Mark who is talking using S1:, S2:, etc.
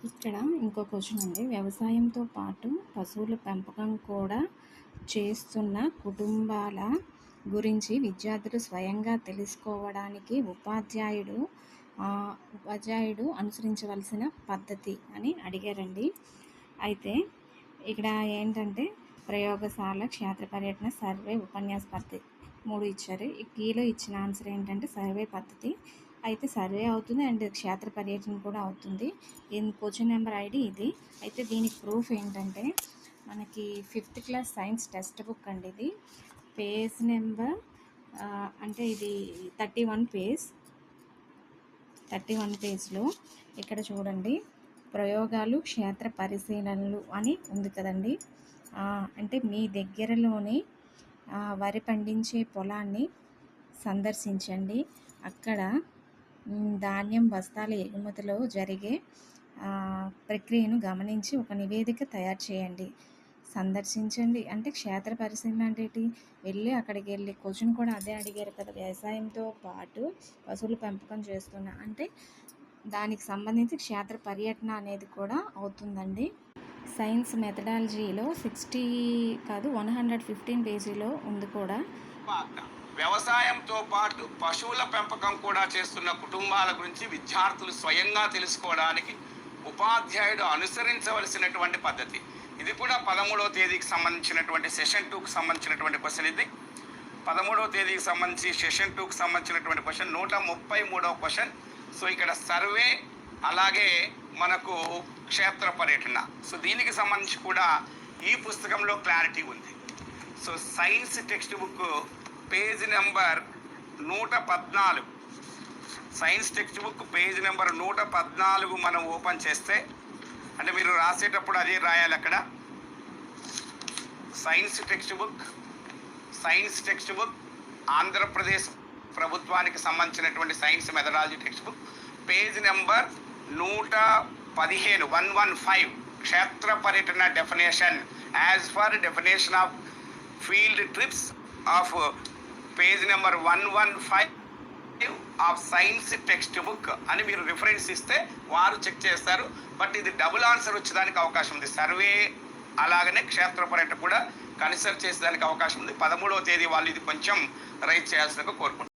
S1: ఇక్కడ ఇంకో క్వశ్చన్ ఉంది. వ్యవసాయంతో పాటు పశువుల పెంపకం కూడా చేస్తున్న కుటుంబాల గురించి విద్యార్థులు స్వయంగా తెలుసుకోవడానికి ఉపాధ్యాయుడు అనుసరించవలసిన పద్ధతి అని అడిగారండి. అయితే ఇక్కడ ఏంటంటే ప్రయోగశాల, క్షేత్ర పర్యటన, సర్వే, ఉపన్యాస పద్ధతి 3 ఇచ్చారు. ఈ కీలో ఇచ్చిన ఆన్సర్ ఏంటంటే సర్వే పద్ధతి. అయితే సర్వే అవుతుంది అండ్ క్షేత్ర పర్యటన కూడా అవుతుంది. క్వశ్చన్ నెంబర్ ఐడి ఇది. అయితే దీనికి ప్రూఫ్ ఏంటంటే మనకి 5th class science text book అండి. ఇది పేజ్ నెంబర్ అంటే ఇది 31 పేజ్లో ఇక్కడ చూడండి, ప్రయోగాలు, క్షేత్ర పరిశీలనలు అని ఉంది కదండి. అంటే మీ దగ్గరలోని వరి పండించే పొలాన్ని సందర్శించండి. అక్కడ ధాన్యం బస్తాల ఎగుమతిలో జరిగే ప్రక్రియను గమనించి ఒక నివేదిక తయారు చేయండి. సందర్శించండి అంటే క్షేత్ర పరిశీలన అంటే ఏంటి? అక్కడికి వెళ్ళి క్వశ్చన్ కూడా అదే అడిగారు కదా, వ్యవసాయంతో పాటు పశువుల పెంపకం చేస్తున్నా అంటే దానికి సంబంధించి క్షేత్ర పర్యటన అనేది కూడా అవుతుందండి. సైన్స్ మెథడాలజీలో 115 పేజీలో ఉంది కూడా.
S2: వ్యవసాయంతో పాటు పశువుల పెంపకం కూడా చేస్తున్న కుటుంబాల గురించి విద్యార్థులు స్వయంగా తెలుసుకోవడానికి ఉపాధ్యాయుడు అనుసరించవలసినటువంటి పద్ధతి. ఇది కూడా 13వ తేదీకి సంబంధించినటువంటి సెషన్ 2కి సంబంధించినటువంటి క్వశ్చన్. ఇది 13వ తేదీకి సంబంధించి సెషన్ 2కి సంబంధించినటువంటి క్వశ్చన్, 133వ క్వశ్చన్. సో ఇక్కడ సర్వే అలాగే మనకు క్షేత్ర పర్యటన. సో దీనికి సంబంధించి కూడా ఈ పుస్తకంలో క్లారిటీ ఉంది. So science text book page number 114, science text book page number 114 మనం ఓపెన్ చేస్తే, అంటే మీరు రాసేటప్పుడు అదే రాయాలి అక్కడ. సైన్స్ టెక్స్ట్ బుక్ ఆంధ్రప్రదేశ్ ప్రభుత్వానికి సంబంధించినటువంటి science methodology text book page number 115 క్షేత్ర పర్యటన definition as for definition of field trips of page number 115 of science text book అని మీరు రిఫరెన్స్ ఇస్తే వారు చెక్ చేస్తారు. బట్ ఇది డబుల్ ఆన్సర్ వచ్చేదానికి అవకాశం ఉంది. సర్వే అలాగనే క్షేత్ర పర్యటన కూడా కన్సిడర్ చేసేదానికి అవకాశం ఉంది. 13వ తేదీ వాళ్ళు ఇది కొంచెం రైజ్ చేయాల్సిందిగా కోరుకుంటున్నారు.